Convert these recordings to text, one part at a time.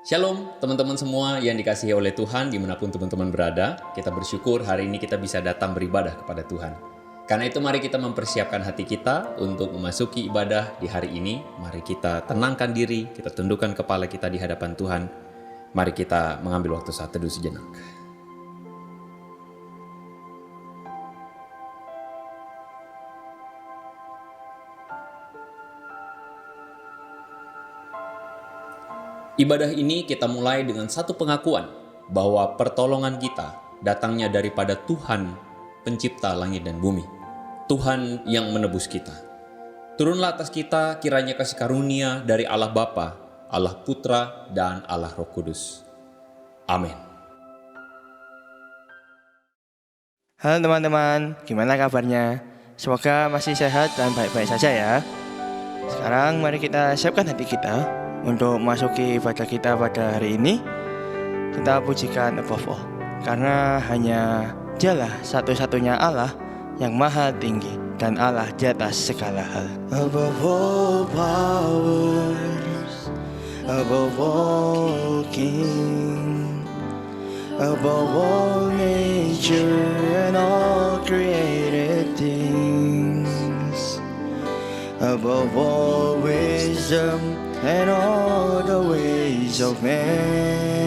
Shalom teman-teman semua yang dikasihi oleh Tuhan dimanapun teman-teman berada. Kita bersyukur hari ini kita bisa datang beribadah kepada Tuhan. Karena itu mari kita mempersiapkan hati kita untuk memasuki ibadah di hari ini. Mari kita tenangkan diri, kita tundukkan kepala kita di hadapan Tuhan. Mari kita mengambil waktu saat teduh sejenak. Ibadah ini kita mulai dengan satu pengakuan bahwa pertolongan kita datangnya daripada Tuhan pencipta langit dan bumi. Tuhan yang menebus kita. Turunlah atas kita kiranya kasih karunia dari Allah Bapa, Allah Putra, dan Allah Roh Kudus. Amin. Halo teman-teman, gimana kabarnya? Semoga masih sehat dan baik-baik saja ya. Sekarang mari kita siapkan hati kita untuk masuki ibadah kita pada hari ini. Kita pujikan above all, karena hanya Dialah satu-satunya Allah yang maha tinggi dan Allah di atas segala hal. Above all powers, above all king, above all nature and all created things, above all wisdom and all the ways of man.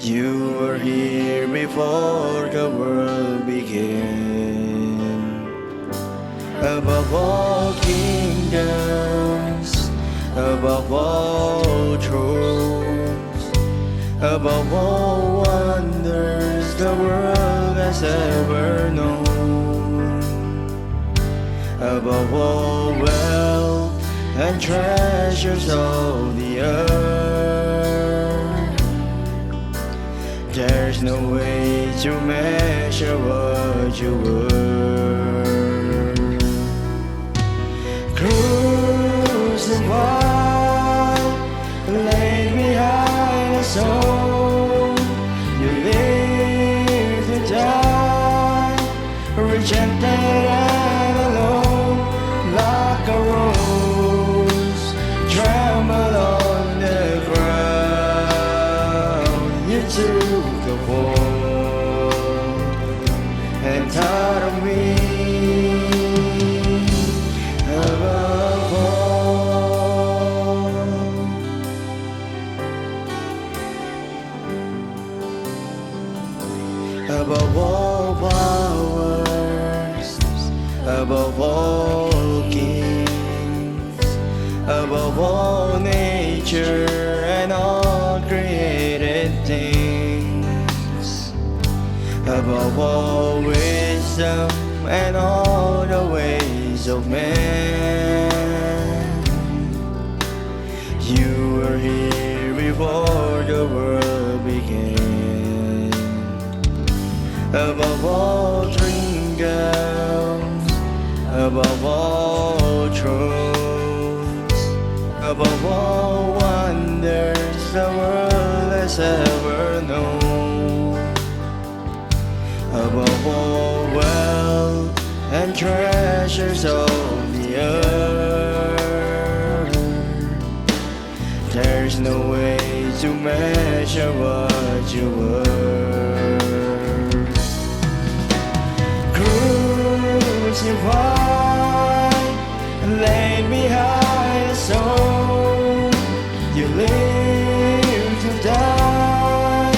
You were here before the world began. Above all kingdoms, above all thrones, above all wonders the world has ever known, above all wealth and treasures of the earth, there's no way to measure what you were. Crucified, laid behind a stone, you lived to die, rejected and alone, like a rose trembled on the ground. You took the fall and taught of me above all. Above all powers, above all kings, above all nature and all created things, above all wisdom and all the ways of man. You were here before the world began. Above all kingdoms, above all thrones, above all wonders the world has ever known, above all wealth and treasures of the earth, there's no way to measure what you were. Crucified, laid behind a stone, you lived to die,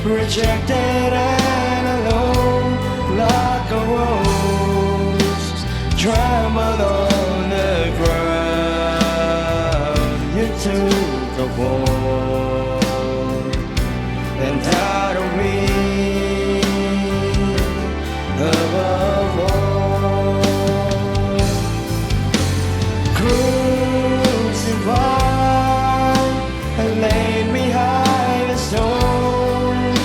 rejected and alone, like a rose trembled on the ground. You took the fall and taught of me above all. Crucified and laid behind a stone,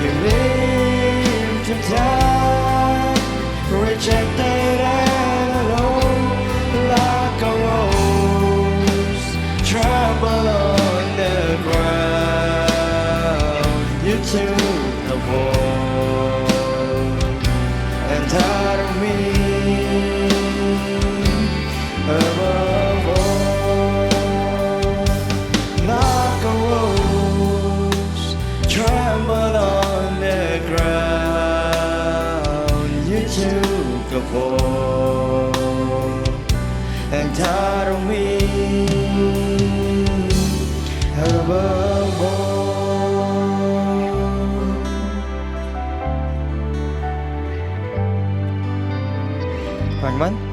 you lived to die, rejected and alone, like a rose trampled on the ground. You took the fall and taught of me above all.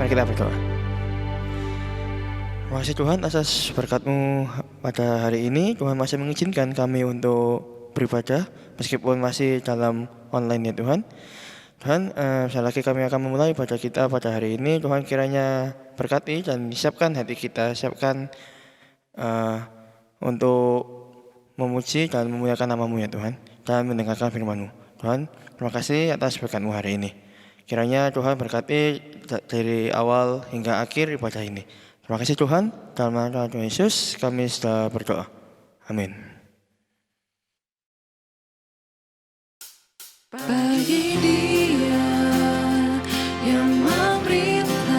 Mari kita berdoa. Terima kasih Tuhan atas berkat-Mu pada hari ini. Tuhan masih mengizinkan kami untuk beribadah meskipun masih dalam online ya Tuhan. Tuhan, sekali lagi kami akan memulai ibadah kita pada hari ini. Tuhan kiranya berkati dan siapkan hati kita, siapkan untuk memuji dan memuliakan nama-Mu ya Tuhan, dan mendengarkan firman-Mu. Tuhan, terima kasih atas berkat-Mu hari ini. Kiranya Tuhan berkati dari awal hingga akhir ibadah ini. Terima kasih Tuhan, dalam nama Tuhan Yesus kami sudah berdoa. Amin. Bagi Dia yang memerintah,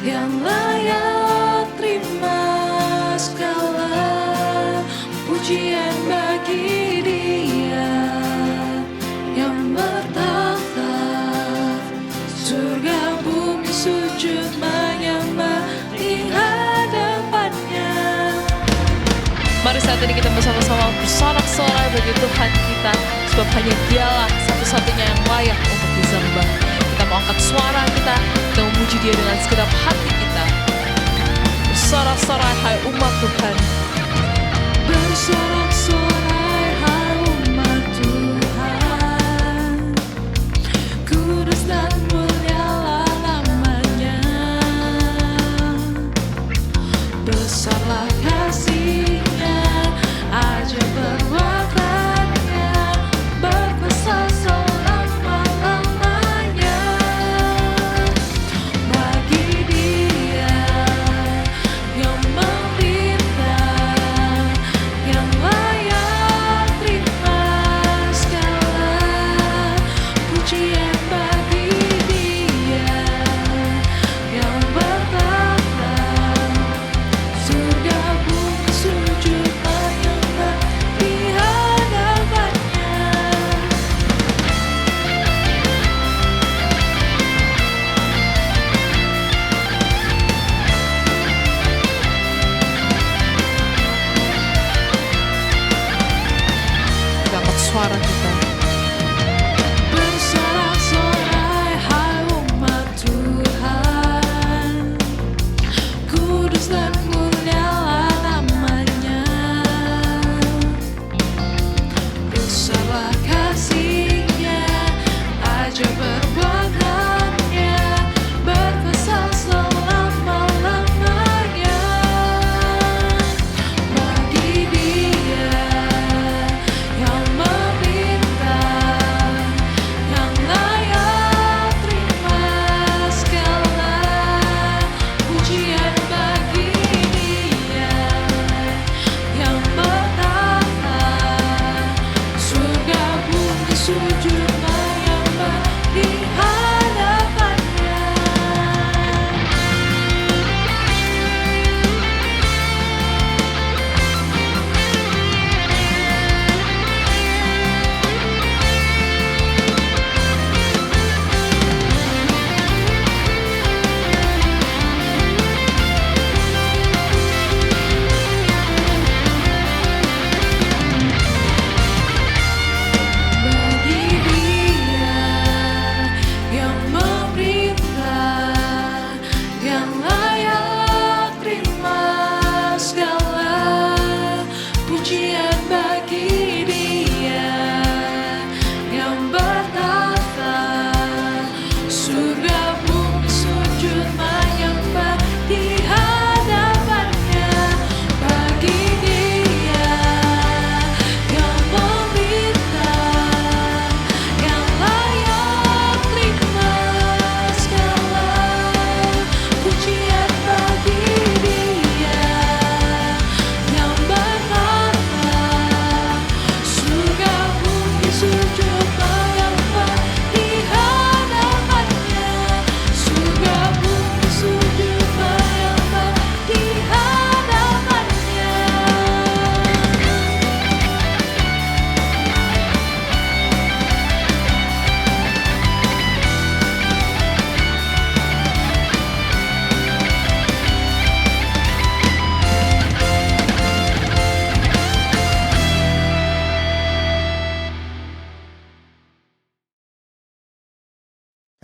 yang layak terima segala pujian bagi Dia yang bertahta, surga bumi sujud menyembah di hadapannya. Mari saat ini kita bersama-sama bersorak-sorai bagi Tuhan kita, sebab hanya Dialah satu-satunya yang layak untuk disembah. Kita mau angkat suara kita memuji Dia dengan segenap hati kita. Bersorak-sorai hai umat Tuhan. Bersorak-sorai hai umat Tuhan. Kudus dan mulialah namanya. Besarlah kasih-Nya, ajaib perbuatannya, berkuasa selama-lamanya. Bagi Dia yang memerintah, yang layak terima segala pujian bagi Dia yang bertahta, surga bumi sujud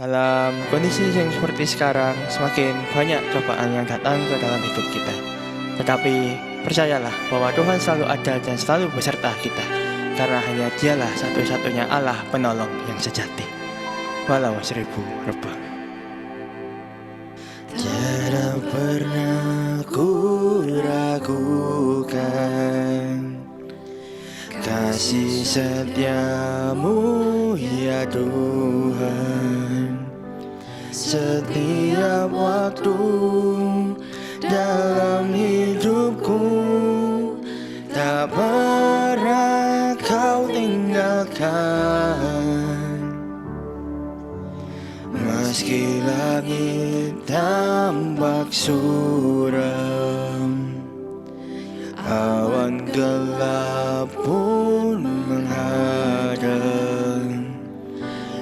Dalam kondisi yang seperti sekarang, semakin banyak cobaan yang datang ke dalam hidup kita. Tetapi percayalah bahwa Tuhan selalu ada dan selalu beserta kita, karena hanya Dialah satu-satunya Allah penolong yang sejati. Walau 1000 rebah. Tiada pernah ku ragukan kasih setiamu ya Tuhan. Setiap waktu dalam hidupku tak pernah kau tinggalkan. Meski langit tampak suram, awan gelap pun menghadang,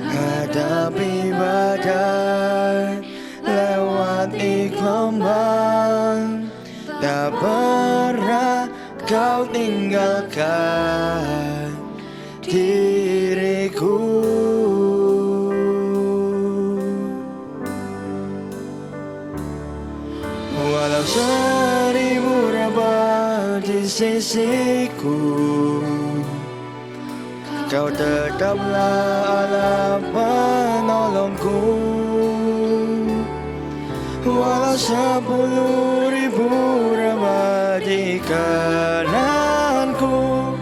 hadapi badai, lewati gelombang, tak pernah kau tinggalkan diriku. Walau 1000 rebah di sisiku, kau tetaplah Allah penolongku. Walau 10.000 rebah di kananku,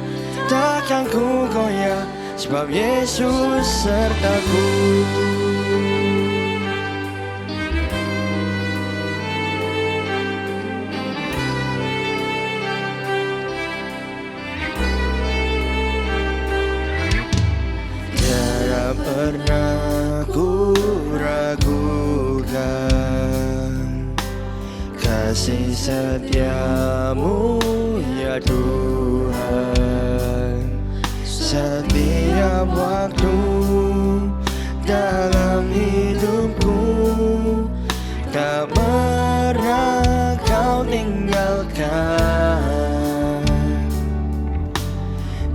takkan ku goyah sebab Yesus sertaku. Pernah ku ragukan kasih setiamu ya Tuhan. Setiap waktu dalam hidupku tak pernah kau tinggalkan.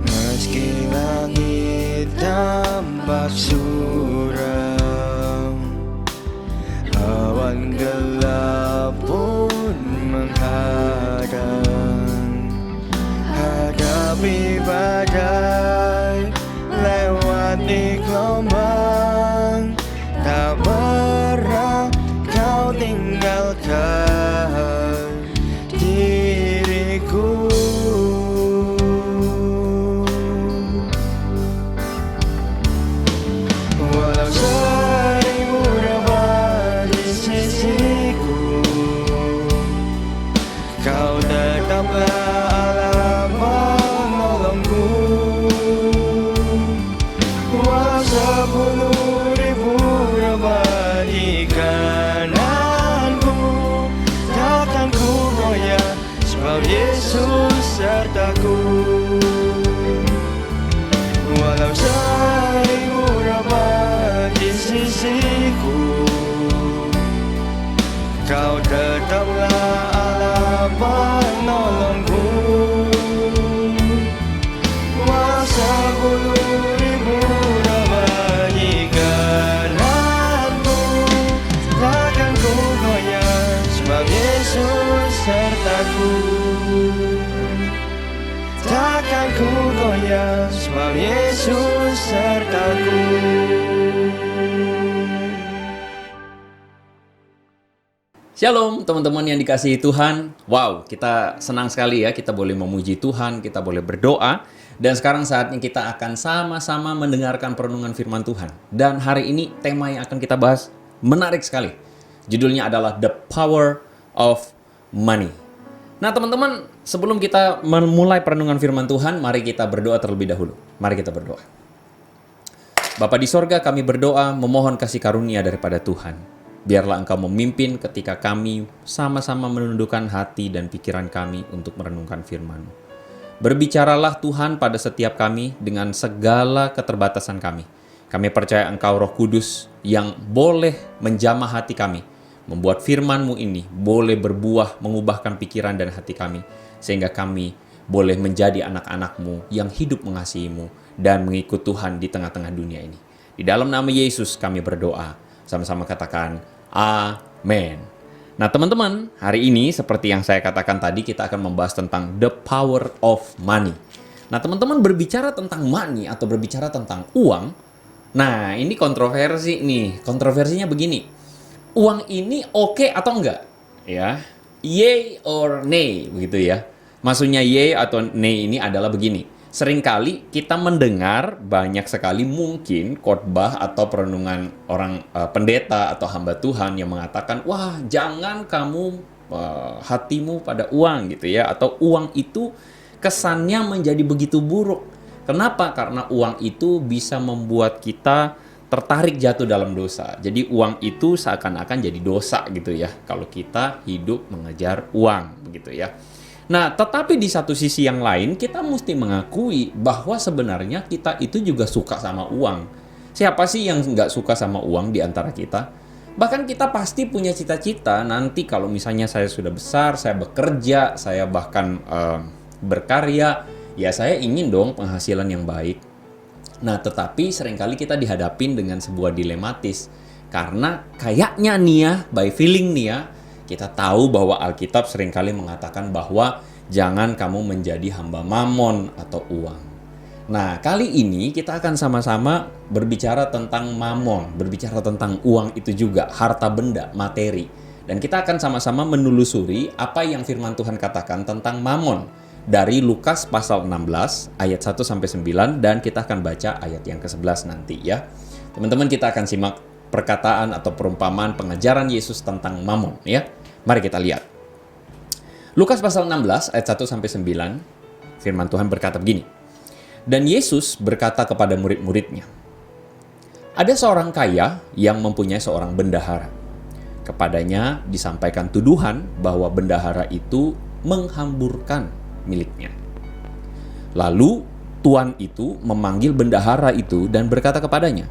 Meski langit tampak suram, awan gelap pun menghadang, hadapi badai, lewati gelombang, tak pernah kau tinggalkan diriku. Walau 1000 rebah di sisiku, kau tetaplah Allah penolongku. Walau 10.000 rebah di kananku, takkan ku goyah sebab Yesus sertaku. Walau 1000 rebah di sisiku, kau tetaplah Allah penolongku. Walau 10.000 rebah di kananku, takkan ku goyah sebab Yesus sertaku. Takkan ku goyah sebab Yesus sertaku. Shalom teman-teman yang dikasihi Tuhan. Wow, kita senang sekali ya kita boleh memuji Tuhan, kita boleh berdoa. Dan sekarang saatnya kita akan sama-sama mendengarkan perenungan firman Tuhan. Dan hari ini tema yang akan kita bahas menarik sekali. Judulnya adalah The Power of Money. Nah teman-teman, sebelum kita memulai perenungan firman Tuhan, mari kita berdoa terlebih dahulu. Mari kita berdoa. Bapa di sorga, kami berdoa memohon kasih karunia daripada Tuhan. Biarlah Engkau memimpin ketika kami sama-sama menundukkan hati dan pikiran kami untuk merenungkan firman-Mu. Berbicaralah Tuhan pada setiap kami dengan segala keterbatasan kami. Kami percaya Engkau Roh Kudus yang boleh menjamah hati kami, membuat firman-Mu ini boleh berbuah mengubahkan pikiran dan hati kami, sehingga kami boleh menjadi anak-anak-Mu yang hidup mengasihi-Mu dan mengikut Tuhan di tengah-tengah dunia ini. Di dalam nama Yesus kami berdoa. Sama-sama katakan amin. Nah teman-teman, hari ini seperti yang saya katakan tadi, kita akan membahas tentang the power of money. Nah teman-teman, berbicara tentang money atau berbicara tentang uang, nah ini kontroversi nih. Kontroversinya begini, uang ini oke atau enggak? Ya, yay or nay begitu ya. Maksudnya yay atau nay ini adalah begini. Seringkali kita mendengar banyak sekali mungkin khotbah atau perenungan orang pendeta atau hamba Tuhan yang mengatakan, wah jangan kamu hatimu pada uang gitu ya, atau uang itu kesannya menjadi begitu buruk. Kenapa? Karena uang itu bisa membuat kita tertarik jatuh dalam dosa. Jadi uang itu seakan-akan jadi dosa gitu ya, kalau kita hidup mengejar uang begitu ya. Nah, tetapi di satu sisi yang lain, kita mesti mengakui bahwa sebenarnya kita itu juga suka sama uang. Siapa sih yang nggak suka sama uang di antara kita? Bahkan kita pasti punya cita-cita nanti kalau misalnya saya sudah besar, saya bekerja, saya bahkan berkarya, ya saya ingin dong penghasilan yang baik. Nah, tetapi seringkali kita dihadapin dengan sebuah dilematis. Karena kayaknya nih ya, by feeling nih ya, kita tahu bahwa Alkitab seringkali mengatakan bahwa jangan kamu menjadi hamba mamon atau uang. Nah, kali ini kita akan sama-sama berbicara tentang mamon, berbicara tentang uang itu juga, harta benda, materi. Dan kita akan sama-sama menelusuri apa yang firman Tuhan katakan tentang mamon dari Lukas pasal 16 ayat 1-9, dan kita akan baca ayat yang ke-11 nanti ya. Teman-teman, kita akan simak perkataan atau perumpamaan pengajaran Yesus tentang mamon ya. Mari kita lihat. Lukas pasal 16 ayat 1-9, firman Tuhan berkata begini. Dan Yesus berkata kepada murid-muridnya, ada seorang kaya yang mempunyai seorang bendahara. Kepadanya disampaikan tuduhan bahwa bendahara itu menghamburkan miliknya. Lalu tuan itu memanggil bendahara itu dan berkata kepadanya,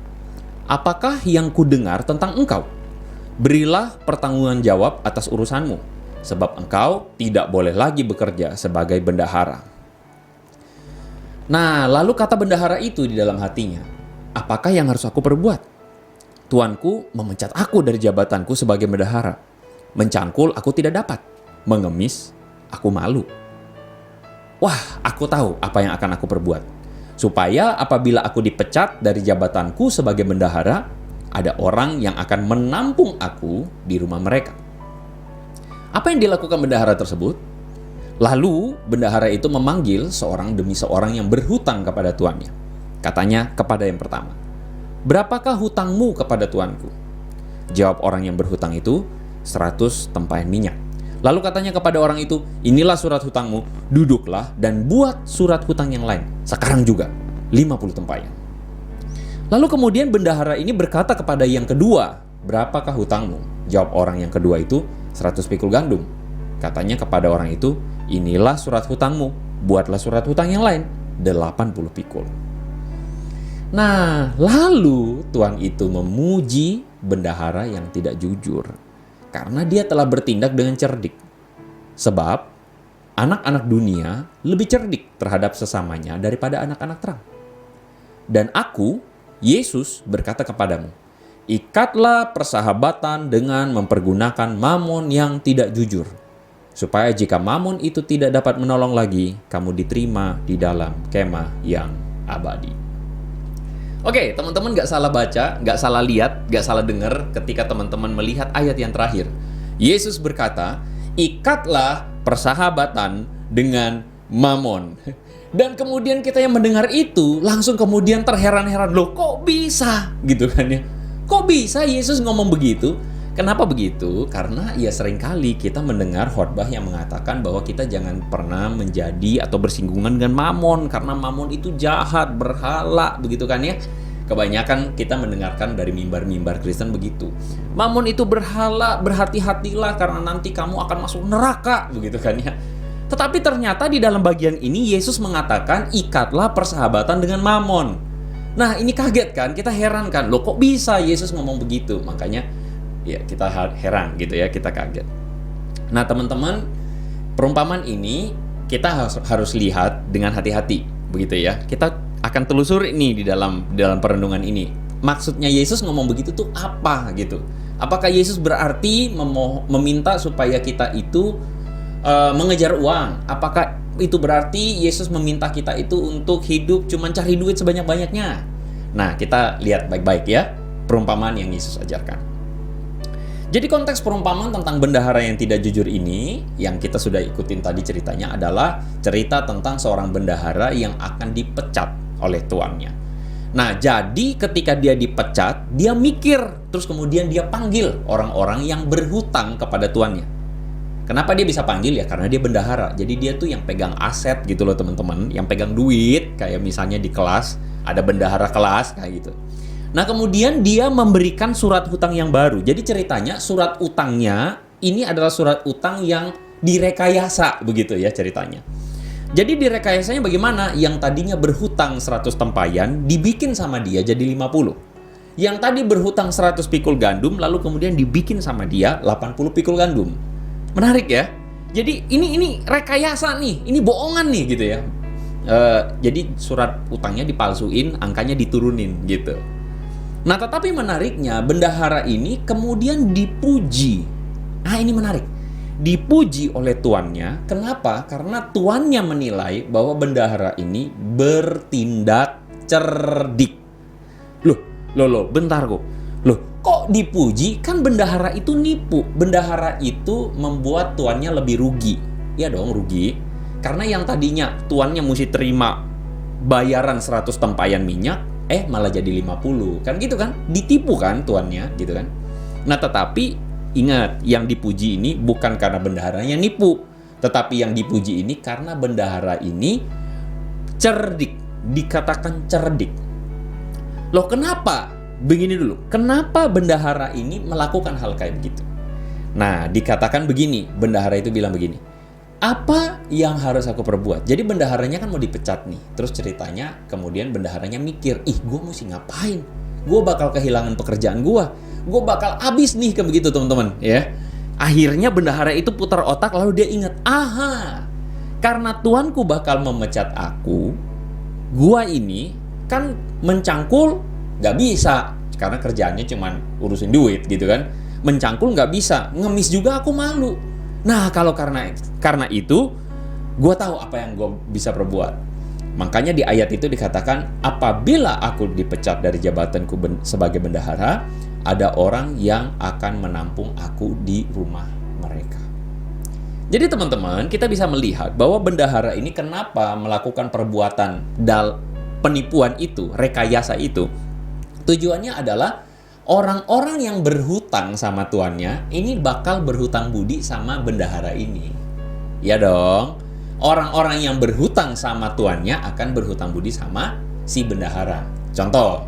apakah yang kudengar tentang engkau? Berilah pertanggungan jawab atas urusanmu, sebab engkau tidak boleh lagi bekerja sebagai bendahara. Nah, lalu kata bendahara itu di dalam hatinya, apakah yang harus aku perbuat? Tuanku memecat aku dari jabatanku sebagai bendahara. Mencangkul aku tidak dapat, mengemis aku malu. Wah, aku tahu apa yang akan aku perbuat. Supaya apabila aku dipecat dari jabatanku sebagai bendahara, ada orang yang akan menampung aku di rumah mereka. Apa yang dilakukan bendahara tersebut? Lalu bendahara itu memanggil seorang demi seorang yang berhutang kepada tuannya. Katanya kepada yang pertama, berapakah hutangmu kepada tuanku? Jawab orang yang berhutang itu, 100 tempayan minyak. Lalu katanya kepada orang itu, inilah surat hutangmu, duduklah dan buat surat hutang yang lain. Sekarang juga, 50 tempayan. Lalu kemudian bendahara ini berkata kepada yang kedua, berapakah hutangmu? Jawab orang yang kedua itu, 100 pikul gandum. Katanya kepada orang itu, inilah surat hutangmu, buatlah surat hutang yang lain, 80 pikul. Nah, lalu tuan itu memuji bendahara yang tidak jujur, karena dia telah bertindak dengan cerdik. Sebab anak-anak dunia lebih cerdik terhadap sesamanya daripada anak-anak terang. Dan aku, Yesus, berkata kepadamu, ikatlah persahabatan dengan mempergunakan mamon yang tidak jujur, supaya jika mamon itu tidak dapat menolong lagi, kamu diterima di dalam kemah yang abadi. Oke, teman-teman gak salah baca, gak salah lihat, gak salah dengar ketika teman-teman melihat ayat yang terakhir. Yesus berkata, ikatlah persahabatan dengan mamon. Dan kemudian kita yang mendengar itu langsung kemudian terheran-heran, loh kok bisa gitu kan ya. Kok bisa Yesus ngomong begitu? Kenapa begitu? Karena ya seringkali kita mendengar khotbah yang mengatakan bahwa kita jangan pernah menjadi atau bersinggungan dengan mamon, karena mamon itu jahat, berhala, begitu kan ya. Kebanyakan kita mendengarkan dari mimbar-mimbar Kristen begitu. Mamon itu berhala, berhati-hatilah karena nanti kamu akan masuk neraka, begitu kan ya. Tetapi ternyata di dalam bagian ini Yesus mengatakan ikatlah persahabatan dengan mamon. Nah ini kaget kan, kita heran kan, loh kok bisa Yesus ngomong begitu? Makanya ya kita heran gitu ya, kita kaget. Nah teman-teman, perumpamaan ini kita harus lihat dengan hati-hati begitu ya. Kita akan telusuri ini di dalam perenungan ini. maksudnya Yesus ngomong begitu tuh apa gitu? Apakah Yesus berarti meminta supaya kita itu mengejar uang? Apakah itu berarti Yesus meminta kita itu untuk hidup cuman cari duit sebanyak-banyaknya? Nah, kita lihat baik-baik ya perumpamaan yang Yesus ajarkan. Jadi konteks perumpamaan tentang bendahara yang tidak jujur ini, yang kita sudah ikutin tadi ceritanya, adalah cerita tentang seorang bendahara yang akan dipecat oleh tuannya. Nah, jadi ketika dia dipecat, dia mikir, terus kemudian dia panggil orang-orang yang berhutang kepada tuannya. Kenapa dia bisa panggil ya? Karena dia bendahara. Jadi dia tuh yang pegang aset gitu loh teman-teman, yang pegang duit, kayak misalnya di kelas, ada bendahara kelas, kayak gitu. Nah, kemudian dia memberikan surat hutang yang baru. Jadi ceritanya surat utangnya ini adalah surat utang yang direkayasa begitu ya ceritanya. Jadi direkayasanya bagaimana? Yang tadinya berhutang 100 tempayan dibikin sama dia jadi 50. Yang tadi berhutang 100 pikul gandum lalu kemudian dibikin sama dia 80 pikul gandum. Menarik ya? Jadi ini rekayasa nih, ini bohongan nih gitu ya. Jadi surat utangnya dipalsuin, angkanya diturunin gitu. Nah, tetapi menariknya bendahara ini kemudian dipuji. Nah, ini menarik. Dipuji oleh tuannya. Kenapa? Karena tuannya menilai bahwa bendahara ini bertindak cerdik. Loh, bentar kok. Loh, kok dipuji? Kan bendahara itu nipu. Bendahara itu membuat tuannya lebih rugi. Ya dong, rugi. Karena yang tadinya tuannya mesti terima bayaran 100 tempayan minyak, malah jadi 50. Kan gitu kan? Ditipu kan tuannya, gitu kan? Nah, tetapi ingat, yang dipuji ini bukan karena bendaharanya nipu, tetapi yang dipuji ini karena bendahara ini cerdik, dikatakan cerdik. Loh, kenapa? Begini dulu, kenapa bendahara ini melakukan hal kayak begitu? Nah, dikatakan begini, bendahara itu bilang begini, apa yang harus aku perbuat? Jadi bendaharanya kan mau dipecat nih. Terus ceritanya kemudian bendaharanya mikir, gue mesti ngapain? Gue bakal kehilangan pekerjaan gue bakal habis nih, kayak begitu teman-teman ya. Akhirnya bendahara itu putar otak lalu dia ingat, karena tuanku bakal memecat aku, gue ini kan mencangkul nggak bisa karena kerjaannya cuman urusin duit gitu kan. Mencangkul nggak bisa, ngemis juga aku malu. Nah, kalau karena itu, gue tahu apa yang gue bisa perbuat. Makanya di ayat itu dikatakan, apabila aku dipecat dari jabatanku sebagai bendahara, ada orang yang akan menampung aku di rumah mereka. Jadi teman-teman, kita bisa melihat bahwa bendahara ini kenapa melakukan perbuatan penipuan itu, rekayasa itu. Tujuannya adalah orang-orang yang berhutang sama tuannya ini bakal berhutang budi sama bendahara ini. Ya dong. Orang-orang yang berhutang sama tuannya akan berhutang budi sama si bendahara. Contoh,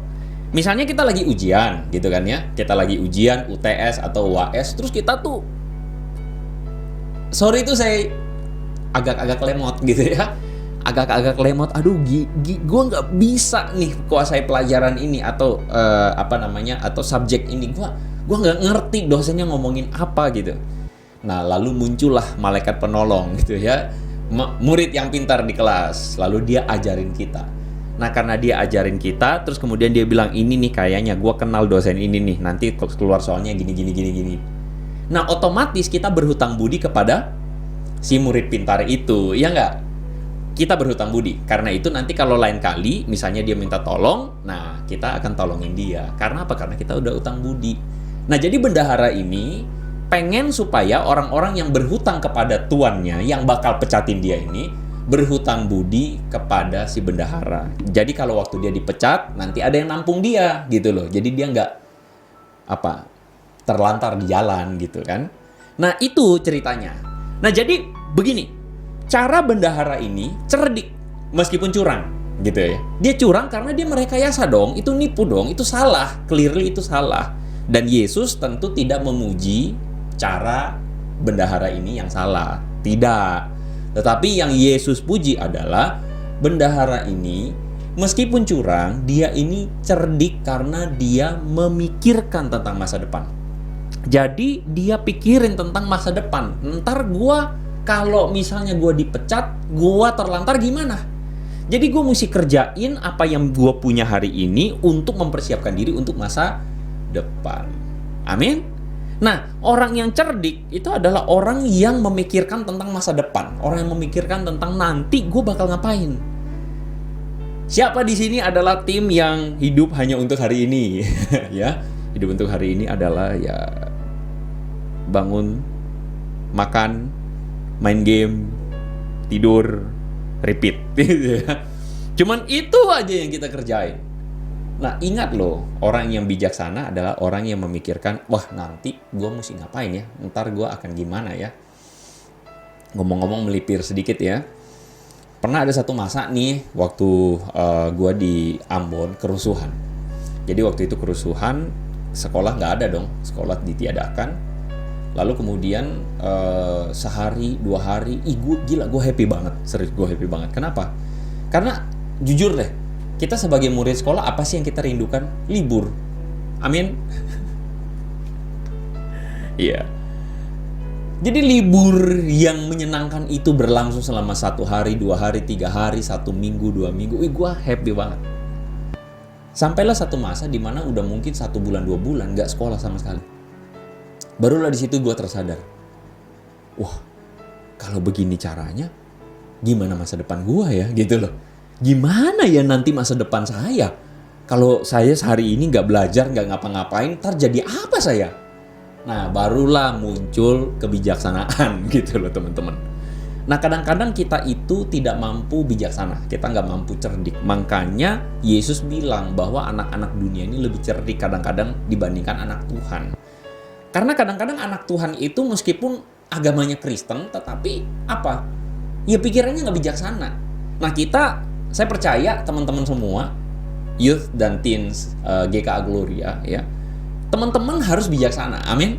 misalnya kita lagi ujian gitu kan ya. Kita lagi ujian UTS atau UAS, terus kita tuh sorry itu saya agak-agak lemot gitu ya. Agak-agak lemot, gue nggak bisa nih kuasai pelajaran ini atau atau subjek ini, gue nggak ngerti dosennya ngomongin apa gitu. Nah, lalu muncullah malaikat penolong gitu ya, murid yang pintar di kelas, lalu dia ajarin kita. Nah, karena dia ajarin kita, terus kemudian dia bilang, ini nih kayaknya gue kenal dosen ini nih, nanti keluar soalnya gini. Nah, otomatis kita berhutang budi kepada si murid pintar itu, ya nggak? Kita berhutang budi. Karena itu nanti kalau lain kali misalnya dia minta tolong, nah kita akan tolongin dia. Karena apa? Karena kita udah utang budi. Nah, jadi bendahara ini pengen supaya orang-orang yang berhutang kepada tuannya yang bakal pecatin dia ini berhutang budi kepada si bendahara. Jadi kalau waktu dia dipecat, nanti ada yang nampung dia gitu loh. Jadi dia nggak terlantar di jalan gitu kan. Nah, itu ceritanya. Nah, jadi begini. Cara bendahara ini cerdik meskipun curang gitu ya. Dia curang karena dia merekayasa dong, itu nipu dong, itu salah, clearly itu salah. Dan Yesus tentu tidak memuji cara bendahara ini yang salah, tidak. Tetapi yang Yesus puji adalah bendahara ini meskipun curang, dia ini cerdik karena dia memikirkan tentang masa depan. Jadi dia pikirin tentang masa depan. Ntar kalau misalnya gue dipecat, gue terlantar gimana? Jadi gue mesti kerjain apa yang gue punya hari ini untuk mempersiapkan diri untuk masa depan. Amin. Nah, orang yang cerdik itu adalah orang yang memikirkan tentang masa depan. Orang yang memikirkan tentang nanti gue bakal ngapain. Siapa di sini adalah tim yang hidup hanya untuk hari ini? Ya, hidup untuk hari ini adalah ya bangun, makan, main game, tidur, repeat. Cuman itu aja yang kita kerjain. Nah, ingat loh, orang yang bijaksana adalah orang yang memikirkan, wah nanti gue mesti ngapain ya, ntar gue akan gimana ya. Ngomong-ngomong melipir sedikit ya, pernah ada satu masa nih, waktu gue di Ambon kerusuhan. Jadi waktu itu kerusuhan, sekolah nggak ada dong, sekolah ditiadakan. Lalu kemudian sehari, 2 hari, gue happy banget, serius gue happy banget. Kenapa? Karena jujur deh, kita sebagai murid sekolah apa sih yang kita rindukan? Libur. Amin. Iya. Jadi libur yang menyenangkan itu berlangsung selama 1 hari, 2 hari, 3 hari, 1 minggu, 2 minggu. Gue happy banget. Sampailah satu masa di mana udah mungkin 1 bulan, 2 bulan nggak sekolah sama sekali. Barulah di situ gue tersadar. Wah, kalau begini caranya, gimana masa depan gue ya, gitu loh. Gimana ya nanti masa depan saya? Kalau saya sehari ini nggak belajar, nggak ngapa-ngapain, ntar jadi apa saya? Nah, barulah muncul kebijaksanaan gitu loh teman-teman. Nah, kadang-kadang kita itu tidak mampu bijaksana, kita nggak mampu cerdik. Makanya Yesus bilang bahwa anak-anak dunia ini lebih cerdik kadang-kadang dibandingkan anak Tuhan. Karena kadang-kadang anak Tuhan itu meskipun agamanya Kristen, tetapi apa? Ya pikirannya nggak bijaksana. Nah, saya percaya teman-teman semua, youth dan teens GKA Gloria, ya, teman-teman harus bijaksana, amin.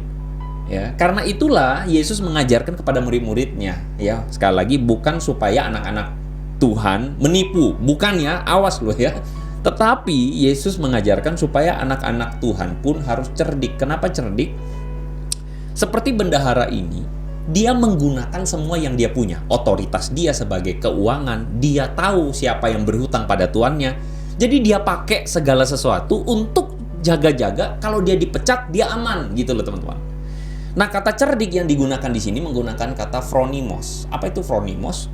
Ya, karena itulah Yesus mengajarkan kepada murid-muridnya, ya, sekali lagi bukan supaya anak-anak Tuhan menipu, bukan ya, awas loh ya. Tetapi Yesus mengajarkan supaya anak-anak Tuhan pun harus cerdik. Kenapa cerdik? Seperti bendahara ini, dia menggunakan semua yang dia punya, otoritas dia sebagai keuangan, dia tahu siapa yang berhutang pada tuannya. Jadi dia pakai segala sesuatu untuk jaga-jaga kalau dia dipecat dia aman gitu loh teman-teman. Nah, kata cerdik yang digunakan di sini menggunakan kata phronimos. Apa itu phronimos?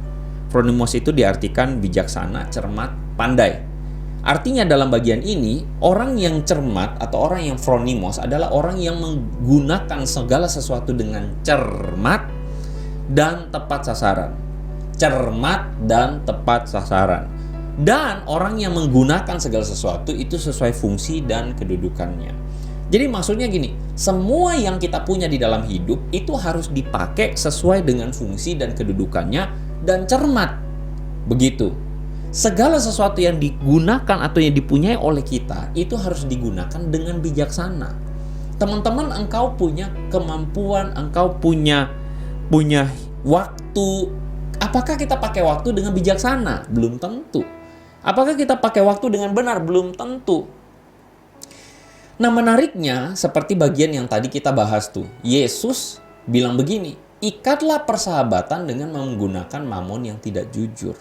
Phronimos itu diartikan bijaksana, cermat, pandai. Artinya dalam bagian ini, orang yang cermat atau orang yang phronimos adalah orang yang menggunakan segala sesuatu dengan cermat dan tepat sasaran. Cermat dan tepat sasaran. Dan orang yang menggunakan segala sesuatu itu sesuai fungsi dan kedudukannya. Jadi maksudnya gini, semua yang kita punya di dalam hidup itu harus dipakai sesuai dengan fungsi dan kedudukannya dan cermat. Begitu. Segala sesuatu yang digunakan atau yang dipunyai oleh kita itu harus digunakan dengan bijaksana. Teman-teman, engkau punya kemampuan, engkau punya waktu. Apakah kita pakai waktu dengan bijaksana? Belum tentu. Apakah kita pakai waktu dengan benar? Belum tentu. Nah, menariknya seperti bagian yang tadi kita bahas tuh. Yesus bilang begini, ikatlah persahabatan dengan menggunakan mamon yang tidak jujur.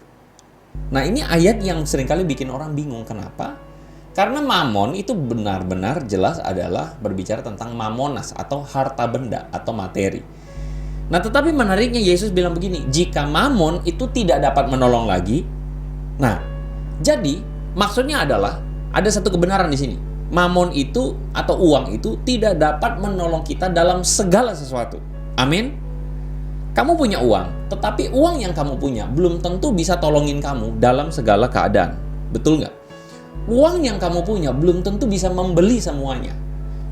Nah, ini ayat yang seringkali bikin orang bingung. Kenapa? Karena mamon itu benar-benar jelas adalah berbicara tentang mamonas atau harta benda atau materi. Nah, tetapi menariknya Yesus bilang begini, jika mamon itu tidak dapat menolong lagi. Nah, jadi maksudnya adalah ada satu kebenaran di sini. Mamon itu atau uang itu tidak dapat menolong kita dalam segala sesuatu. Amin. Kamu punya uang, tetapi uang yang kamu punya belum tentu bisa tolongin kamu dalam segala keadaan. Betul nggak? Uang yang kamu punya belum tentu bisa membeli semuanya.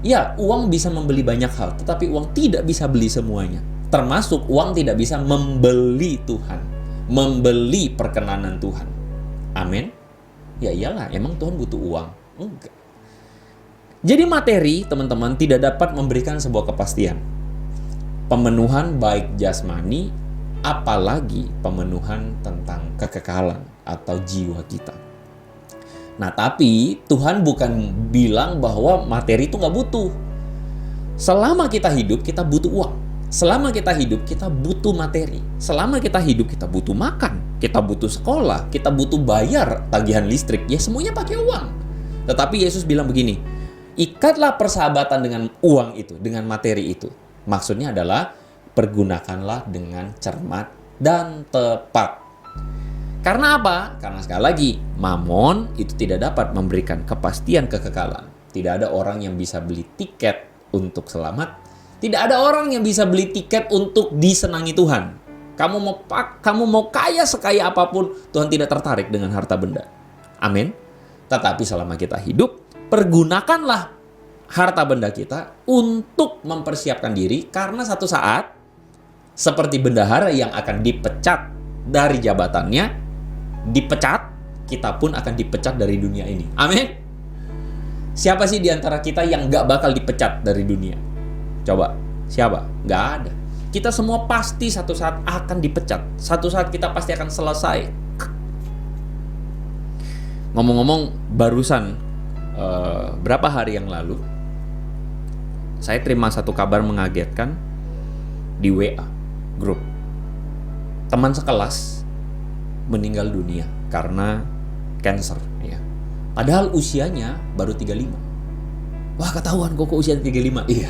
Ya, uang bisa membeli banyak hal, tetapi uang tidak bisa beli semuanya. Termasuk uang tidak bisa membeli Tuhan, membeli perkenanan Tuhan. Amin. Ya iyalah, emang Tuhan butuh uang? Enggak. Jadi materi, teman-teman, tidak dapat memberikan sebuah kepastian. Pemenuhan baik jasmani, apalagi pemenuhan tentang kekekalan atau jiwa kita. Nah, tapi Tuhan bukan bilang bahwa materi itu nggak butuh. Selama kita hidup, kita butuh uang. Selama kita hidup, kita butuh materi. Selama kita hidup, kita butuh makan, kita butuh sekolah, kita butuh bayar tagihan listrik. Ya semuanya pakai uang. Tetapi Yesus bilang begini, ikatlah persahabatan dengan uang itu, dengan materi itu. Maksudnya adalah pergunakanlah dengan cermat dan tepat. Karena apa? Karena sekali lagi, mamon itu tidak dapat memberikan kepastian kekekalan. Tidak ada orang yang bisa beli tiket untuk selamat. Tidak ada orang yang bisa beli tiket untuk disenangi Tuhan. Kamu mau kaya sekaya apapun, Tuhan tidak tertarik dengan harta benda. Amin. Tetapi selama kita hidup, pergunakanlah harta benda kita untuk mempersiapkan diri, karena satu saat seperti bendahara yang akan dipecat dari jabatannya, kita pun akan dipecat dari dunia ini. Amin. Siapa sih di antara kita yang gak bakal dipecat dari dunia? Coba, siapa? Gak ada. Kita semua pasti satu saat akan dipecat. Satu saat kita pasti akan selesai. Ngomong-ngomong, barusan berapa hari yang lalu, saya terima satu kabar mengagetkan di WA grup. Teman sekelas meninggal dunia karena cancer. Ya. Padahal usianya baru 35. Wah, ketahuan kok usia 35. Iya.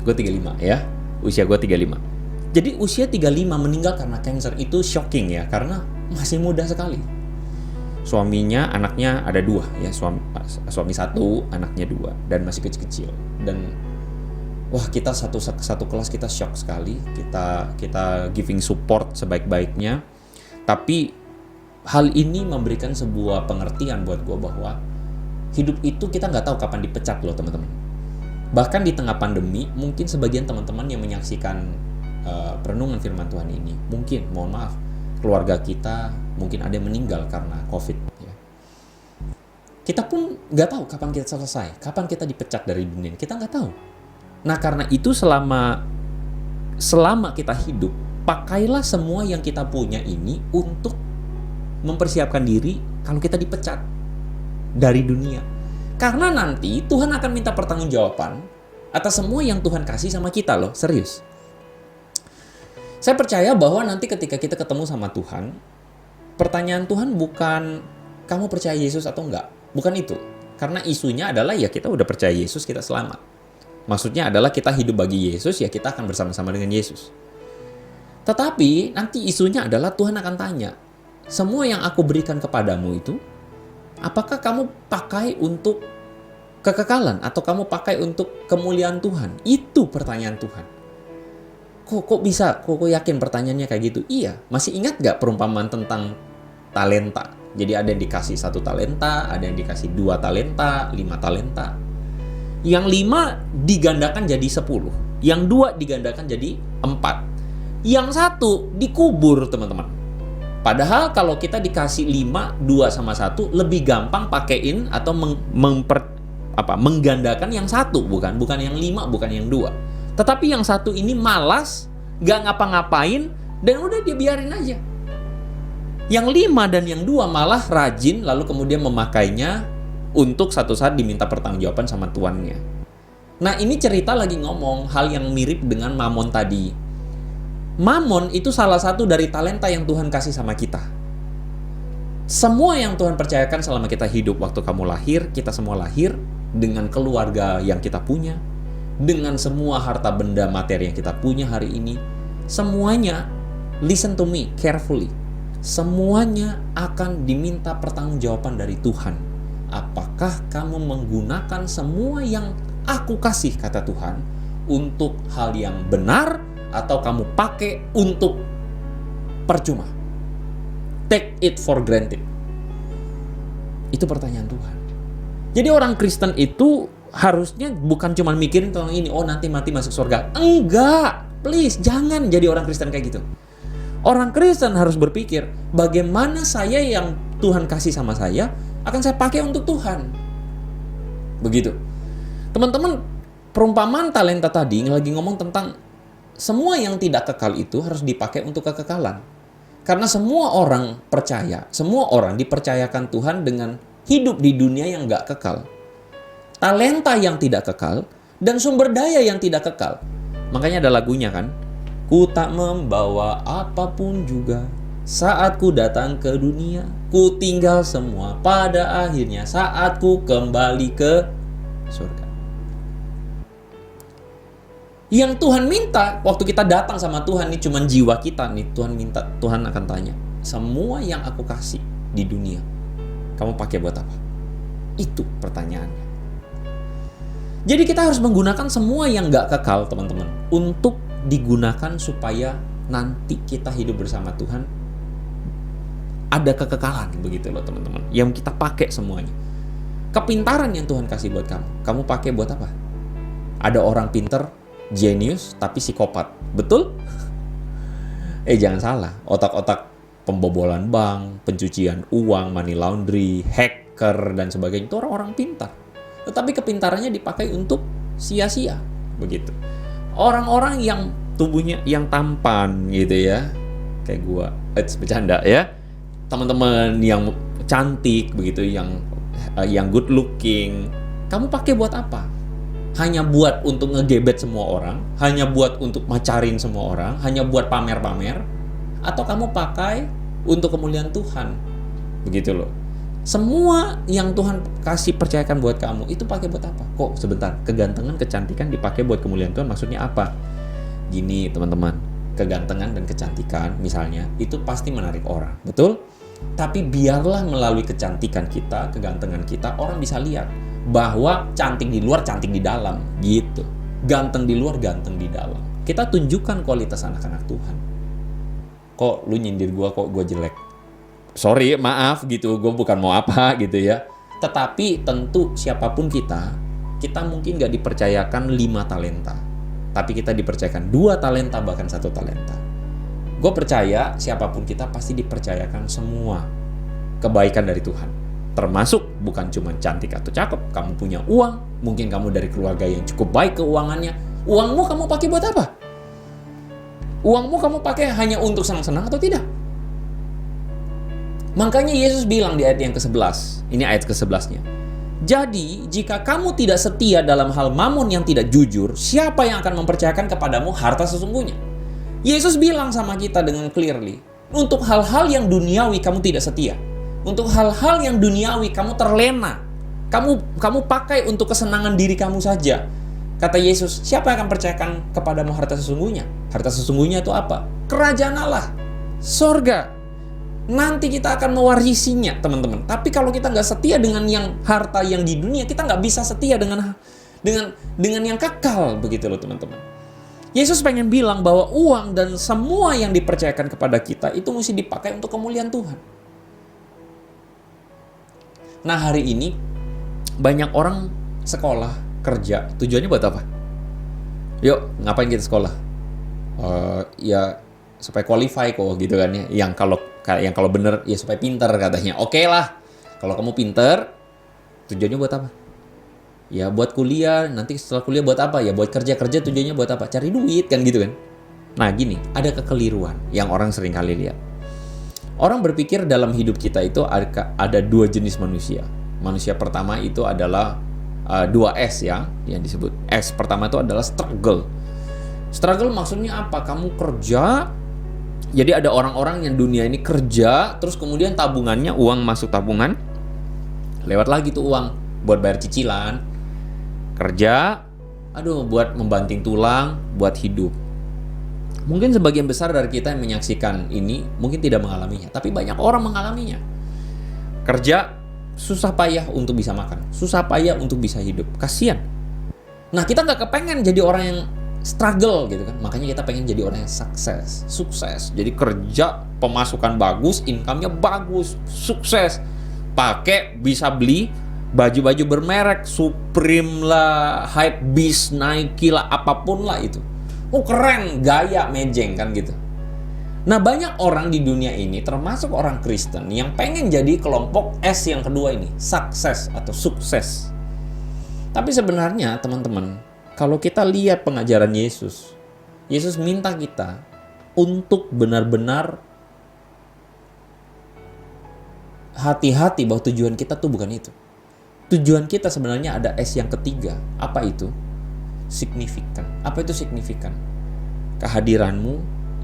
Gue 35 ya, usia gue 35. Jadi usia 35 meninggal karena cancer itu shocking ya, karena masih muda sekali. Suaminya, anaknya ada 2 ya, suami 1, anaknya 2, dan masih kecil-kecil. Dan wah, kita satu kelas kita shock sekali, kita giving support sebaik-baiknya. Tapi hal ini memberikan sebuah pengertian buat gue bahwa hidup itu kita nggak tahu kapan dipecat loh teman-teman. Bahkan di tengah pandemi, mungkin sebagian teman-teman yang menyaksikan perenungan firman Tuhan ini, mungkin, mohon maaf, keluarga kita mungkin ada yang meninggal karena COVID. Ya. Kita pun nggak tahu kapan kita selesai, kapan kita dipecat dari dunia. Kita nggak tahu. Nah, karena itu selama kita hidup, pakailah semua yang kita punya ini untuk mempersiapkan diri kalau kita dipecat dari dunia. Karena nanti Tuhan akan minta pertanggungjawaban atas semua yang Tuhan kasih sama kita loh, serius. Saya percaya bahwa nanti ketika kita ketemu sama Tuhan, pertanyaan Tuhan bukan kamu percaya Yesus atau enggak. Bukan itu. Karena isunya adalah ya kita udah percaya Yesus, kita selamat. Maksudnya adalah kita hidup bagi Yesus, ya kita akan bersama-sama dengan Yesus. Tetapi nanti isunya adalah Tuhan akan tanya, semua yang aku berikan kepadamu itu, apakah kamu pakai untuk kekekalan atau kamu pakai untuk kemuliaan Tuhan? Itu pertanyaan Tuhan. Kok bisa? Kok yakin pertanyaannya kayak gitu? Iya. Masih ingat gak perumpamaan tentang talenta? Jadi ada yang dikasih 1 talenta, ada yang dikasih 2 talenta, 5 talenta. Yang 5 digandakan jadi 10. Yang 2 digandakan jadi 4. Yang 1 dikubur teman-teman. Padahal kalau kita dikasih 5, 2 sama 1 lebih gampang pakein atau menggandakan yang 1, bukan yang 5, bukan yang 2. Tetapi yang 1 ini malas, gak ngapa-ngapain, dan udah dia biarin aja. Yang 5 dan yang 2 malah rajin, lalu kemudian memakainya untuk satu saat diminta pertanggungjawaban sama tuannya. Nah, ini cerita lagi ngomong hal yang mirip dengan mamon tadi. Mamon itu salah satu dari talenta yang Tuhan kasih sama kita. Semua yang Tuhan percayakan selama kita hidup, waktu kamu lahir, kita semua lahir dengan keluarga yang kita punya, dengan semua harta benda materi yang kita punya hari ini, semuanya, listen to me carefully, semuanya akan diminta pertanggungjawaban dari Tuhan. Apakah kamu menggunakan semua yang aku kasih, kata Tuhan, untuk hal yang benar, atau kamu pakai untuk percuma? Take it for granted. Itu pertanyaan Tuhan. Jadi orang Kristen itu harusnya bukan cuma mikirin tentang ini, oh nanti mati masuk surga. Enggak, please jangan jadi orang Kristen kayak gitu. Orang Kristen harus berpikir, bagaimana saya yang Tuhan kasih sama saya akan saya pakai untuk Tuhan. Begitu. Teman-teman, perumpamaan talenta tadi lagi ngomong tentang semua yang tidak kekal itu harus dipakai untuk kekekalan. Karena semua orang percaya, semua orang dipercayakan Tuhan dengan hidup di dunia yang gak kekal. Talenta yang tidak kekal dan sumber daya yang tidak kekal. Makanya ada lagunya kan. Ku tak membawa apapun juga saat ku datang ke dunia. Ku tinggal semua pada akhirnya saat ku kembali ke surga. Yang Tuhan minta waktu kita datang sama Tuhan nih cuman jiwa kita nih. Tuhan akan tanya, semua yang aku kasih di dunia kamu pakai buat apa? Itu pertanyaannya. Jadi kita harus menggunakan semua yang gak kekal, teman-teman, untuk digunakan supaya nanti kita hidup bersama Tuhan ada kekekalan, begitu loh teman-teman. Yang kita pakai semuanya. Kepintaran yang Tuhan kasih buat kamu pakai buat apa? Ada orang pinter, jenius, tapi psikopat. Betul? Jangan salah. Otak-otak pembobolan bank, pencucian uang, money laundry, hacker, dan sebagainya itu orang-orang pintar. Tetapi kepintarannya dipakai untuk sia-sia. Begitu. Orang-orang yang tubuhnya yang tampan gitu ya. Kayak gua. Bercanda ya. Teman-teman yang cantik begitu, yang good looking. Kamu pakai buat apa? Hanya buat untuk ngegebet semua orang, hanya buat untuk macarin semua orang, hanya buat pamer-pamer, atau kamu pakai untuk kemuliaan Tuhan? Begitu loh. Semua yang Tuhan kasih percayakan buat kamu itu pakai buat apa? Kok sebentar, kegantengan, kecantikan dipakai buat kemuliaan Tuhan, maksudnya apa? Gini teman-teman, kegantengan dan kecantikan misalnya itu pasti menarik orang, betul? Tapi biarlah melalui kecantikan kita, kegantengan kita, orang bisa lihat bahwa cantik di luar, cantik di dalam, gitu. Ganteng di luar, ganteng di dalam. Kita tunjukkan kualitas anak-anak Tuhan. Kok lu nyindir gua, kok gua jelek? Sorry, maaf gitu, gue bukan mau apa gitu ya. Tetapi tentu siapapun kita mungkin gak dipercayakan 5 talenta. Tapi kita dipercayakan 2 talenta, bahkan 1 talenta. Gue percaya siapapun kita pasti dipercayakan semua kebaikan dari Tuhan. Termasuk bukan cuma cantik atau cakep. Kamu punya uang, mungkin kamu dari keluarga yang cukup baik keuangannya. Uangmu kamu pakai buat apa? Uangmu kamu pakai hanya untuk senang-senang atau tidak? Makanya Yesus bilang di ayat yang ke-11, ini ayat ke-11-nya. Jadi, jika kamu tidak setia dalam hal mamon yang tidak jujur, siapa yang akan mempercayakan kepadamu harta sesungguhnya? Yesus bilang sama kita dengan clearly, untuk hal-hal yang duniawi kamu tidak setia. Untuk hal-hal yang duniawi kamu terlena. Kamu pakai untuk kesenangan diri kamu saja. Kata Yesus, siapa yang akan percayakan kepadamu harta sesungguhnya? Harta sesungguhnya itu apa? Kerajaan Allah, sorga. Nanti kita akan mewarisinya, teman-teman. Tapi kalau kita nggak setia dengan yang harta yang di dunia, kita nggak bisa setia dengan yang kekal, begitu loh teman-teman. Yesus pengen bilang bahwa uang dan semua yang dipercayakan kepada kita itu mesti dipakai untuk kemuliaan Tuhan. Nah hari ini banyak orang sekolah, kerja, tujuannya buat apa? Yuk, ngapain kita sekolah? Ya supaya qualify kok gitu kan ya. Yang kalau bener ya supaya pinter katanya. Oke lah. Kalau kamu pinter, tujuannya buat apa? Ya buat kuliah, nanti setelah kuliah buat apa? Ya buat kerja tujuannya buat apa? Cari duit kan gitu kan. Nah gini, ada kekeliruan yang orang sering kali lihat. Orang berpikir dalam hidup kita itu ada 2 jenis manusia. Manusia pertama itu adalah 2S ya, yang disebut. S pertama itu adalah struggle. Struggle maksudnya apa? Kamu kerja. Jadi ada orang-orang yang dunia ini kerja, terus kemudian tabungannya, uang masuk tabungan, lewat lagi tuh uang buat bayar cicilan, kerja, buat membanting tulang, buat hidup. Mungkin sebagian besar dari kita yang menyaksikan ini mungkin tidak mengalaminya, tapi banyak orang mengalaminya. Kerja, susah payah untuk bisa makan, susah payah untuk bisa hidup, kasihan. Nah kita nggak kepengen jadi orang yang struggle gitu kan, makanya kita pengen jadi orang yang sukses. Jadi kerja, pemasukan bagus, income-nya bagus, sukses, pakai bisa beli baju-baju bermerek, Supreme lah, Hypebeast, Nike lah, apapun lah itu. Keren, gaya, mejeng kan gitu. Nah banyak orang di dunia ini, termasuk orang Kristen, yang pengen jadi kelompok S yang kedua ini, sukses atau sukses. Tapi sebenarnya teman-teman, kalau kita lihat pengajaran Yesus minta kita untuk benar-benar hati-hati bahwa tujuan kita tuh bukan itu. Tujuan kita sebenarnya ada S yang ketiga. Apa itu? signifikan. Apa itu signifikan? Kehadiranmu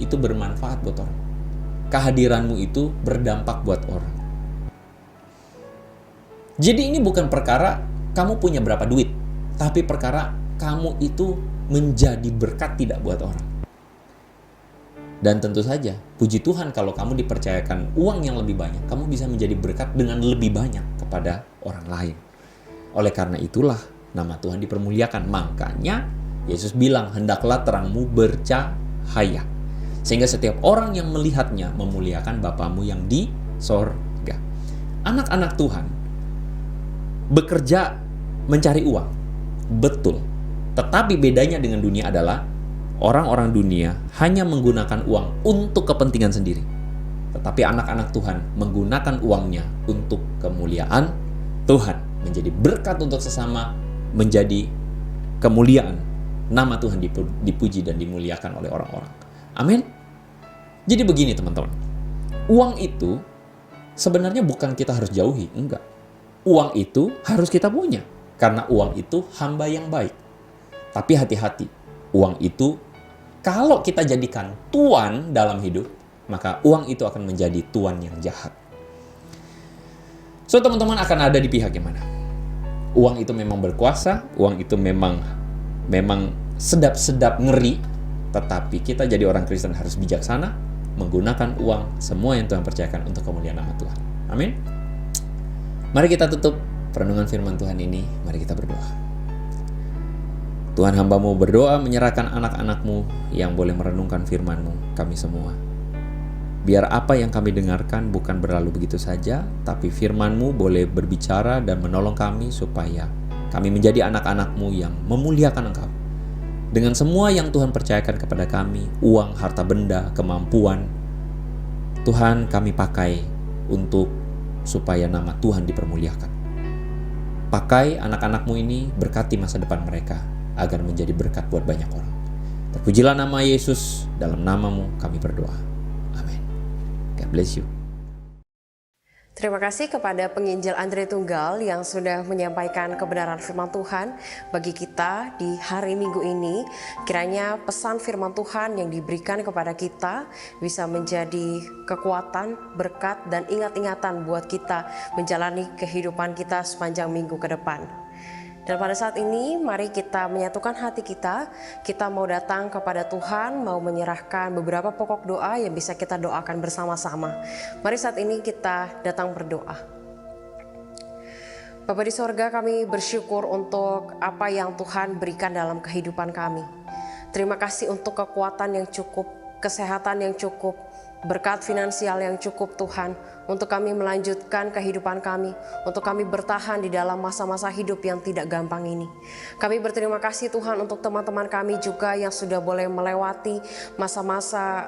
itu bermanfaat buat orang. Kehadiranmu itu berdampak buat orang. Jadi ini bukan perkara kamu punya berapa duit, tapi perkara kamu itu menjadi berkat tidak buat orang. Dan tentu saja, puji Tuhan kalau kamu dipercayakan uang yang lebih banyak, kamu bisa menjadi berkat dengan lebih banyak kepada orang lain. Oleh karena itulah nama Tuhan dipermuliakan. Makanya Yesus bilang, hendaklah terangmu bercahaya, sehingga setiap orang yang melihatnya memuliakan Bapamu yang di sorga. Anak-anak Tuhan bekerja mencari uang, betul. Tetapi bedanya dengan dunia adalah orang-orang dunia hanya menggunakan uang untuk kepentingan sendiri. Tetapi anak-anak Tuhan menggunakan uangnya untuk kemuliaan Tuhan, menjadi berkat untuk sesama, menjadi kemuliaan nama Tuhan dipuji dan dimuliakan oleh orang-orang. Amin. Jadi begini teman-teman, uang itu sebenarnya bukan kita harus jauhi, enggak. Uang itu harus kita punya, karena uang itu hamba yang baik. Tapi hati-hati, uang itu kalau kita jadikan tuan dalam hidup, maka uang itu akan menjadi tuan yang jahat. So teman-teman akan ada di pihak yang mana? Uang itu memang berkuasa, uang itu memang sedap-sedap ngeri, tetapi kita jadi orang Kristen harus bijaksana, menggunakan uang semua yang Tuhan percayakan untuk kemuliaan nama Tuhan. Amin. Mari kita tutup perenungan firman Tuhan ini. Mari kita berdoa. Tuhan, hamba-Mu berdoa menyerahkan anak-anak-Mu yang boleh merenungkan firman-Mu, kami semua. Biar apa yang kami dengarkan bukan berlalu begitu saja, tapi firman-Mu boleh berbicara dan menolong kami supaya kami menjadi anak-anak-Mu yang memuliakan Engkau. Dengan semua yang Tuhan percayakan kepada kami, uang, harta benda, kemampuan, Tuhan kami pakai untuk supaya nama Tuhan dipermuliakan. Pakai anak-anak-Mu ini, berkati masa depan mereka, agar menjadi berkat buat banyak orang. Terpujilah nama Yesus, dalam nama-Mu kami berdoa. Amin. God bless you. Terima kasih kepada penginjil Andre Tunggal yang sudah menyampaikan kebenaran firman Tuhan bagi kita di hari Minggu ini. Kiranya pesan firman Tuhan yang diberikan kepada kita bisa menjadi kekuatan, berkat, dan ingat-ingatan buat kita menjalani kehidupan kita sepanjang minggu ke depan. Dan pada saat ini mari kita menyatukan hati kita mau datang kepada Tuhan, mau menyerahkan beberapa pokok doa yang bisa kita doakan bersama-sama. Mari saat ini kita datang berdoa. Bapa di sorga, kami bersyukur untuk apa yang Tuhan berikan dalam kehidupan kami. Terima kasih untuk kekuatan yang cukup, kesehatan yang cukup, berkat finansial yang cukup Tuhan, untuk kami melanjutkan kehidupan kami, untuk kami bertahan di dalam masa-masa hidup yang tidak gampang ini. Kami berterima kasih Tuhan untuk teman-teman kami juga yang sudah boleh melewati masa-masa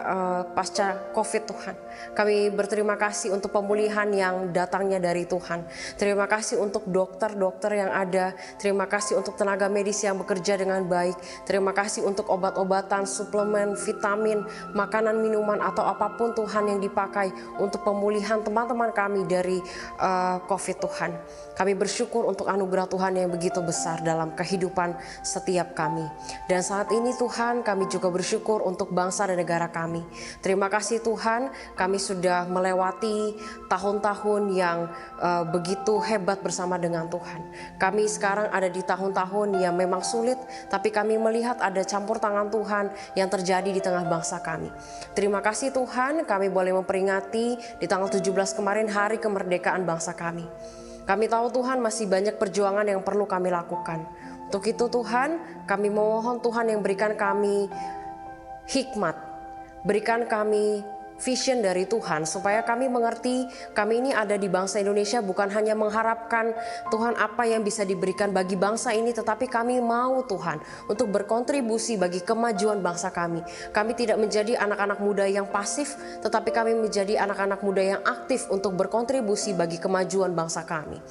pasca COVID Tuhan. Kami berterima kasih untuk pemulihan yang datangnya dari Tuhan. Terima kasih untuk dokter-dokter yang ada. Terima kasih untuk tenaga medis yang bekerja dengan baik. Terima kasih untuk obat-obatan, suplemen, vitamin, makanan, minuman, atau apapun Tuhan yang dipakai untuk pemulihan teman-teman kami dari COVID Tuhan. Kami bersyukur untuk anugerah Tuhan yang begitu besar dalam kehidupan setiap kami. Dan saat ini Tuhan, kami juga bersyukur untuk bangsa dan negara kami. Terima kasih Tuhan, kami sudah melewati tahun-tahun yang begitu hebat bersama dengan Tuhan. Kami sekarang ada di tahun-tahun yang memang sulit, tapi kami melihat ada campur tangan Tuhan yang terjadi di tengah bangsa kami. Terima kasih Tuhan, kami boleh memperingati di tanggal 17 kemarin hari kemerdekaan bangsa kami. Kami tahu Tuhan masih banyak perjuangan yang perlu kami lakukan. Untuk itu Tuhan, kami memohon Tuhan yang berikan kami hikmat, berikan kami vision dari Tuhan supaya kami mengerti kami ini ada di bangsa Indonesia bukan hanya mengharapkan Tuhan apa yang bisa diberikan bagi bangsa ini, tetapi kami mau Tuhan untuk berkontribusi bagi kemajuan bangsa kami. Kami tidak menjadi anak-anak muda yang pasif, tetapi kami menjadi anak-anak muda yang aktif untuk berkontribusi bagi kemajuan bangsa kami.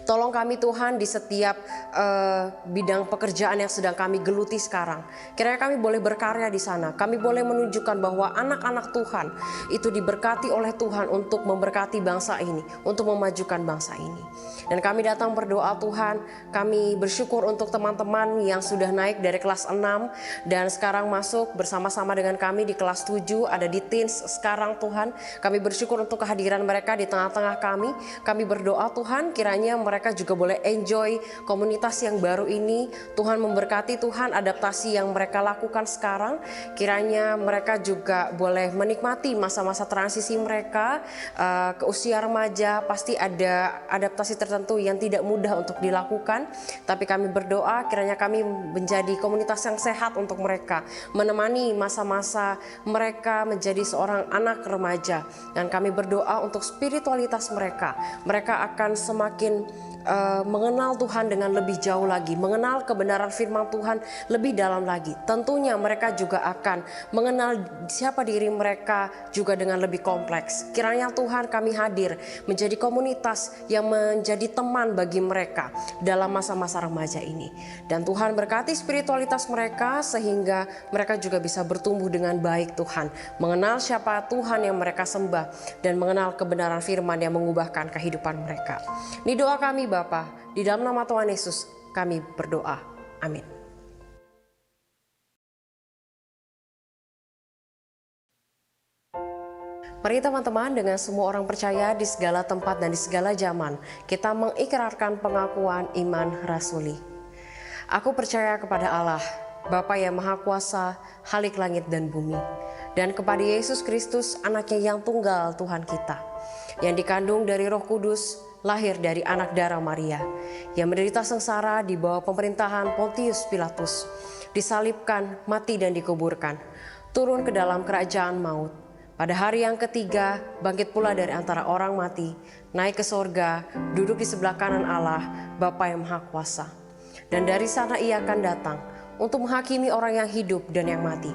Tolong kami Tuhan di setiap bidang pekerjaan yang sedang kami geluti sekarang. Kiranya kami boleh berkarya di sana. Kami boleh menunjukkan bahwa anak-anak Tuhan itu diberkati oleh Tuhan untuk memberkati bangsa ini, untuk memajukan bangsa ini. Dan kami datang berdoa Tuhan, kami bersyukur untuk teman-teman yang sudah naik dari kelas 6 dan sekarang masuk bersama-sama dengan kami di kelas 7, ada di teens sekarang Tuhan. Kami bersyukur untuk kehadiran mereka di tengah-tengah kami. Kami berdoa Tuhan, kiranya mereka juga boleh enjoy komunitas yang baru ini. Tuhan memberkati Tuhan adaptasi yang mereka lakukan sekarang. Kiranya mereka juga boleh menikmati masa-masa transisi mereka ke usia remaja. Pasti ada adaptasi tertentu yang tidak mudah untuk dilakukan. Tapi kami berdoa kiranya kami menjadi komunitas yang sehat untuk mereka. Menemani masa-masa mereka menjadi seorang anak remaja. Dan kami berdoa untuk spiritualitas mereka. Mereka akan semakin mengenal Tuhan dengan lebih jauh lagi, mengenal kebenaran firman Tuhan lebih dalam lagi. Tentunya mereka juga akan mengenal siapa diri mereka juga dengan lebih kompleks. Kiranya Tuhan kami hadir menjadi komunitas yang menjadi teman bagi mereka dalam masa-masa remaja ini. Dan Tuhan berkati spiritualitas mereka sehingga mereka juga bisa bertumbuh dengan baik Tuhan, mengenal siapa Tuhan yang mereka sembah dan mengenal kebenaran firman yang mengubahkan kehidupan mereka. Ini doa kami Bapa, di dalam nama Tuhan Yesus kami berdoa. Amin. Mari teman-teman, dengan semua orang percaya di segala tempat dan di segala zaman, kita mengikrarkan pengakuan iman rasuli. Aku percaya kepada Allah, Bapa yang Maha Kuasa, Khalik langit dan bumi, dan kepada Yesus Kristus, anaknya yang tunggal Tuhan kita, yang dikandung dari Roh Kudus, lahir dari anak darah Maria, yang menderita sengsara di bawah pemerintahan Pontius Pilatus, disalibkan, mati dan dikuburkan, turun ke dalam kerajaan maut. Pada hari yang ketiga, bangkit pula dari antara orang mati, naik ke sorga, duduk di sebelah kanan Allah, Bapa yang Maha Kuasa. Dan dari sana ia akan datang untuk menghakimi orang yang hidup dan yang mati.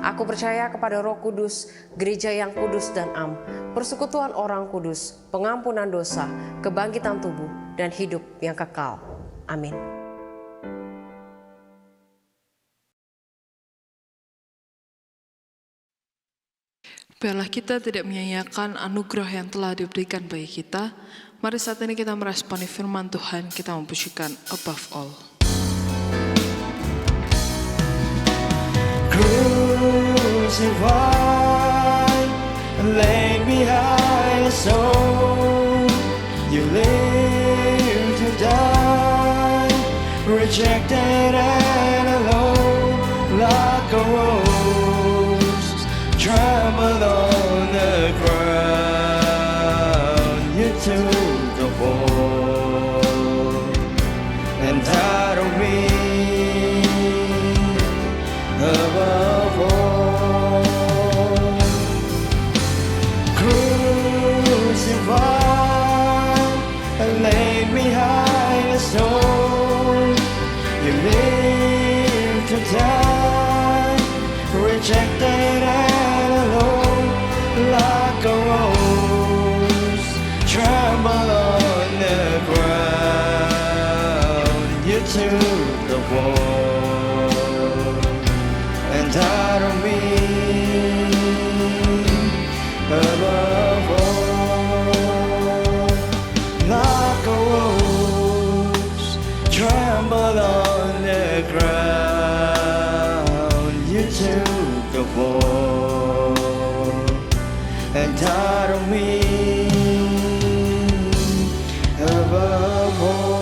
Aku percaya kepada Roh Kudus, gereja yang kudus dan am, persekutuan orang kudus, pengampunan dosa, kebangkitan tubuh, dan hidup yang kekal. Amin. Biarlah kita tidak menyia-nyiakan anugerah yang telah diberikan bagi kita. Mari saat ini kita meresponi firman Tuhan, kita mempujikan Above All. Crucified and laid behind the stone, you lived to die, rejected and alone, like a rose trampled on the ground. You took the fall and died on me. Above all, crucified and laid behind a stone, you lived to die, rejected and alone, like a rose trampled on the ground. You took the fall and died on me. Above all, like a rose trembled on the ground. You took the fall and died on me. Above all.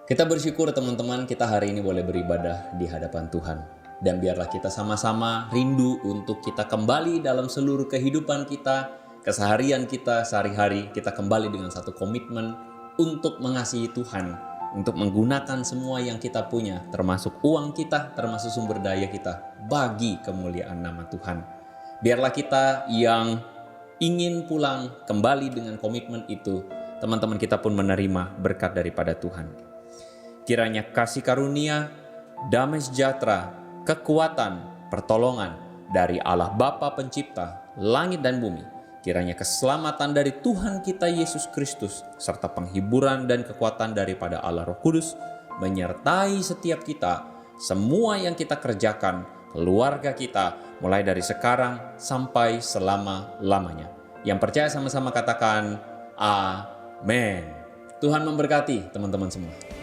Kita bersyukur teman-teman, kita hari ini boleh beribadah di hadapan Tuhan. Dan biarlah kita sama-sama rindu untuk kita kembali dalam seluruh kehidupan kita, keseharian kita, sehari-hari, kita kembali dengan satu komitmen untuk mengasihi Tuhan, untuk menggunakan semua yang kita punya, termasuk uang kita, termasuk sumber daya kita, bagi kemuliaan nama Tuhan. Biarlah kita yang ingin pulang kembali dengan komitmen itu, teman-teman kita pun menerima berkat daripada Tuhan. Kiranya kasih karunia, damai sejahtera, kekuatan, pertolongan dari Allah Bapa Pencipta langit dan bumi, kiranya keselamatan dari Tuhan kita Yesus Kristus, serta penghiburan dan kekuatan daripada Allah Roh Kudus, menyertai setiap kita, semua yang kita kerjakan, keluarga kita, mulai dari sekarang sampai selama-lamanya. Yang percaya sama-sama katakan, Amin. Tuhan memberkati teman-teman semua.